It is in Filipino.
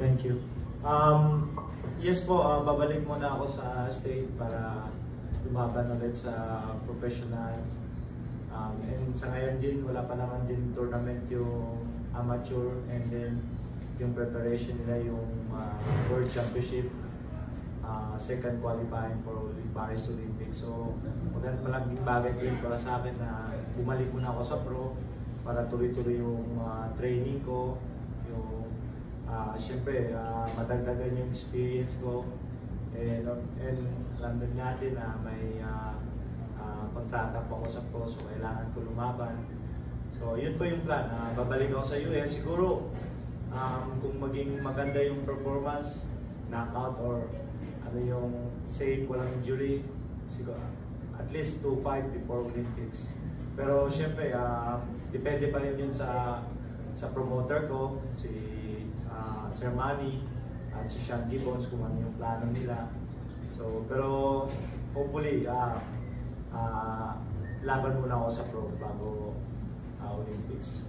Thank you. Yes po, babalik muna ako sa state para lumaban ulit sa professional. And sa ngayon din, wala pa naman din tournament yung amateur, and then yung preparation nila yung World Championship, second qualifying for Paris Olympics. So malaking bagay din para sa akin na bumalik muna ako sa pro para tuloy-tuloy yung training ko, yung syempre madagdagan yung experience ko, and alam din natin na may kontrata pa ako sa pro, so kailangan ko lumaban. So yun po yung plan, babalik ako sa US siguro. Kung maging maganda yung performance, knockout or ano yung safe, walang injury, siguro at least 2-5 before Olympics. Pero syempre depende pa rin yun sa promoter ko, si Sir Manny at si Sean Gibbons, kung ano yung plano nila. So pero hopefully laban muna ako sa pro bago Olympics.